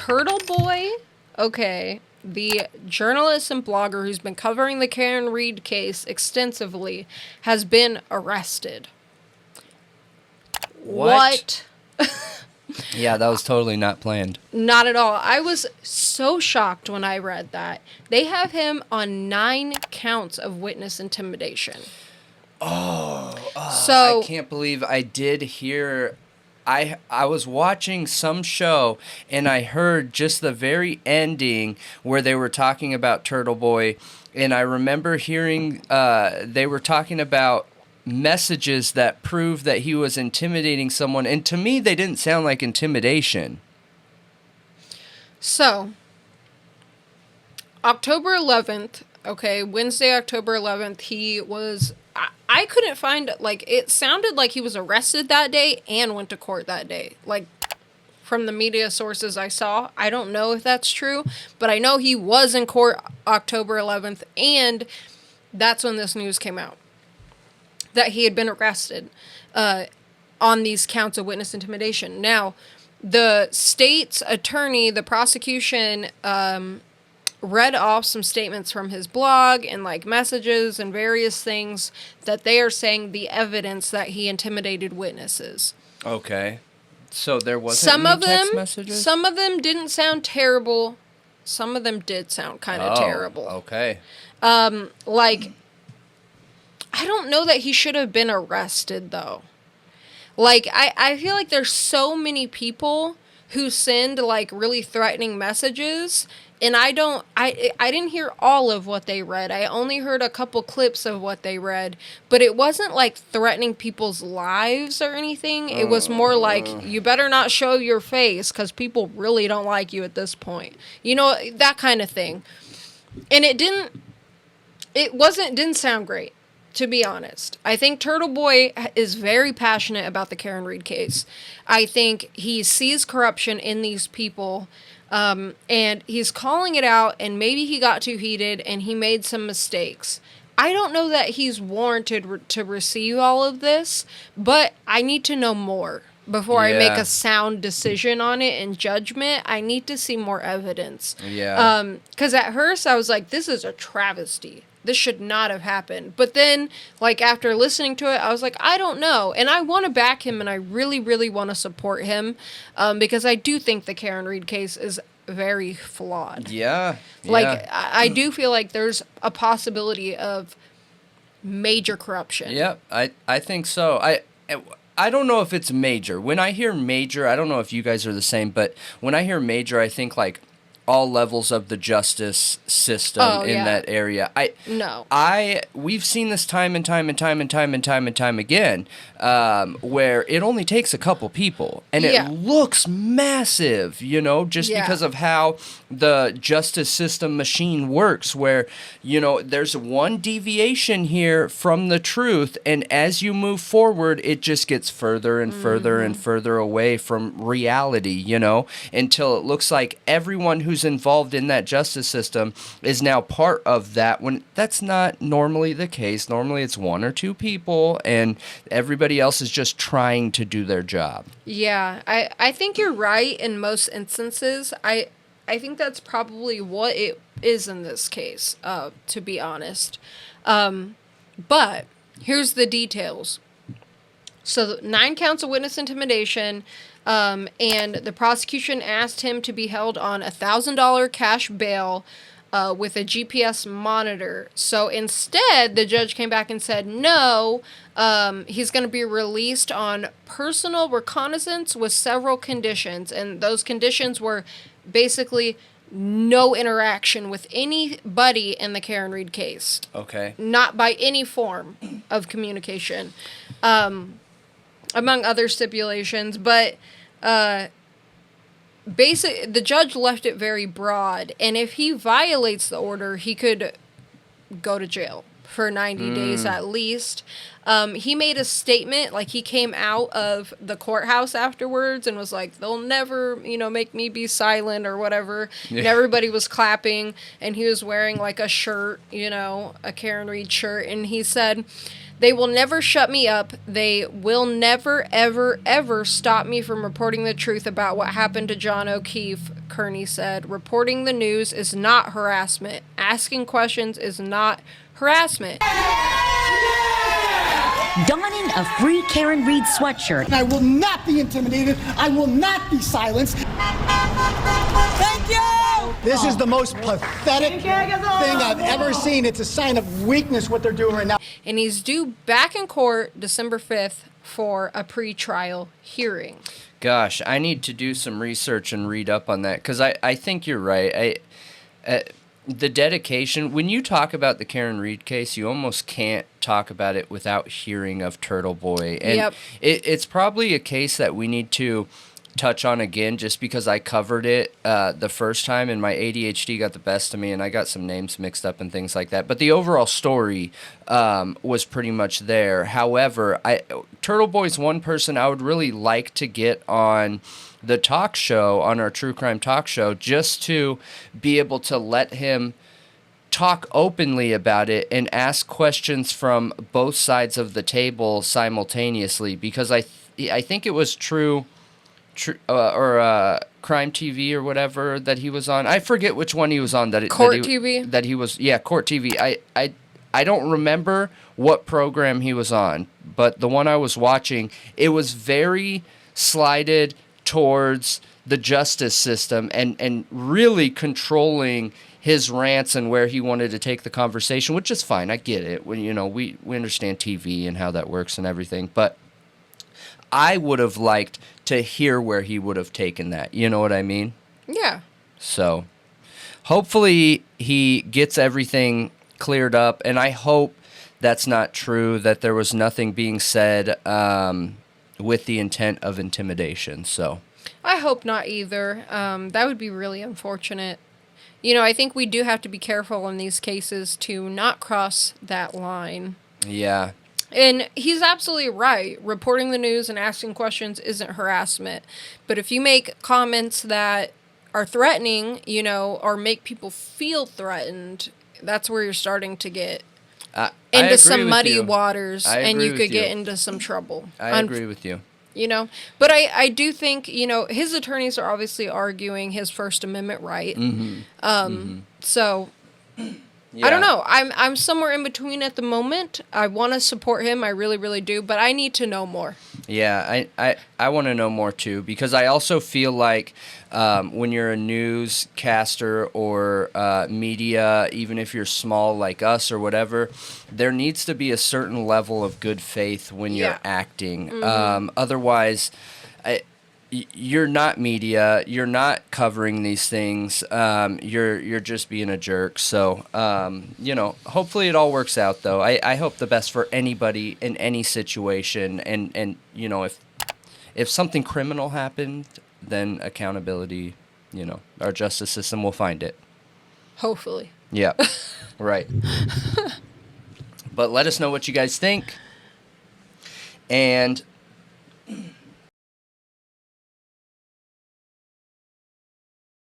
TurtleBoy, okay, the journalist and blogger who's been covering the Karen Reed case extensively, has been arrested. What? Yeah, that was totally not planned. Not at all. I was so shocked when I read that. They have him on 9 counts of witness intimidation. So I can't believe I did hear. I was watching some show and I heard just the very ending where they were talking about TurtleBoy, and I remember hearing they were talking about messages that prove that he was intimidating someone, and to me they didn't sound like intimidation. So, October 11th, okay, Wednesday, October 11th, he was, I couldn't find, like, it sounded like he was arrested that day and went to court that day. Like, from the media sources I saw, I don't know if that's true, but I know he was in court October 11th, and that's when this news came out, that he had been arrested on these counts of witness intimidation. Now, the state's attorney, the prosecution, read off some statements from his blog and, like, messages and various things that they are saying the evidence that he intimidated witnesses. Okay. So there wasn't any text messages? Some of them didn't sound terrible. Some of them did sound kind of terrible. Okay. Like, I don't know that he should have been arrested, though. Like, I feel like there's so many people who send, like, really threatening messages, and I didn't hear all of what they read. I only heard a couple clips of what they read, but it wasn't, like, threatening people's lives or anything. It was more like, you better not show your face, because people really don't like you at this point. You know, that kind of thing. And it didn't sound great, to be honest. I think TurtleBoy is very passionate about the Karen Reed case. I think he sees corruption in these people, and he's calling it out, and maybe he got too heated and he made some mistakes. I don't know that he's warranted to receive all of this, but I need to know more before I make a sound decision on it and judgment. I need to see more evidence. Yeah. 'Cause at first I was like, this is a travesty. This should not have happened. But then, like, after listening to it, I was like, I don't know. And I want to back him, and I really, really want to support him, because I do think the Karen Reed case is very flawed. Yeah. Like, I do feel like there's a possibility of major corruption. Yep, I think so. I don't know if it's major. When I hear major, I don't know if you guys are the same, but when I hear major, I think, like, all levels of the justice system that area. We've seen this time and time again, where it only takes a couple people, and it looks massive, you know, just because of how the justice system machine works, where, you know, there's one deviation here from the truth, and as you move forward, it just gets further and further and further away from reality, you know, until it looks like everyone who's involved in that justice system is now part of that, when that's not normally the case. Normally it's one or two people and everybody else is just trying to do their job. Yeah, I think you're right in most instances. I think that's probably what it is in this case, to be honest. But here's the details. So 9 counts of witness intimidation, and the prosecution asked him to be held on $1,000 cash bail with a GPS monitor. So instead, the judge came back and said, no, he's going to be released on personal reconnaissance with several conditions. And those conditions were basically no interaction with anybody in the Karen Reed case. Okay. Not by any form of communication. Among other stipulations, but the judge left it very broad, and if he violates the order, he could go to jail for 90 days at least. He made a statement, like, he came out of the courthouse afterwards and was like, they'll never, make me be silent or whatever. Yeah. And everybody was clapping, and he was wearing, like, a shirt, a Karen Reed shirt, and he said, they will never shut me up. They will never, ever, ever stop me from reporting the truth about what happened to John O'Keefe, attorney said, reporting the news is not harassment. Asking questions is not harassment. Donning a free Karen Reed sweatshirt. And I will not be intimidated. I will not be silenced. Thank you! This is the most pathetic thing I've ever seen. It's a sign of weakness what they're doing right now. And he's due back in court December 5th for a pre-trial hearing. Gosh, I need to do some research and read up on that, because I think you're right. The dedication, when you talk about the Karen Reed case, you almost can't talk about it without hearing of TurtleBoy. And it's probably a case that we need to touch on again, just because I covered it the first time and my ADHD got the best of me and I got some names mixed up and things like that. But the overall story was pretty much there. However, TurtleBoy's one person I would really like to get on the talk show, on our true crime talk show, just to be able to let him talk openly about it and ask questions from both sides of the table simultaneously, because I think it was Crime TV or whatever that he was on. I forget which one he was on. Court TV? That he was, yeah, Court TV. I don't remember what program he was on, but the one I was watching, it was very slighted towards the justice system and really controlling his rants and where he wanted to take the conversation, which is fine. I get it. When we understand TV and how that works and everything, but I would have liked to hear where he would have taken that. You know what I mean? Yeah. So hopefully he gets everything cleared up, and I hope that's not true, that there was nothing being said with the intent of intimidation. So I hope not either. That would be really unfortunate. I think we do have to be careful in these cases to not cross that line. Yeah. And he's absolutely right. Reporting the news and asking questions isn't harassment. But if you make comments that are threatening, or make people feel threatened, that's where you're starting to get into some muddy waters, and you could get into some trouble. I agree with you. But I do think, his attorneys are obviously arguing his First Amendment right. So yeah. I don't know. I'm somewhere in between at the moment. I want to support him. I really, really do. But I need to know more. Yeah, I want to know more too, because I also feel like when you're a newscaster or media, even if you're small like us or whatever, there needs to be a certain level of good faith when you're acting. Otherwise, you're not media. You're not covering these things. You're just being a jerk. So, hopefully it all works out, though. I hope the best for anybody in any situation. And if something criminal happened, then accountability, our justice system will find it. Hopefully. Yeah, right. But let us know what you guys think. And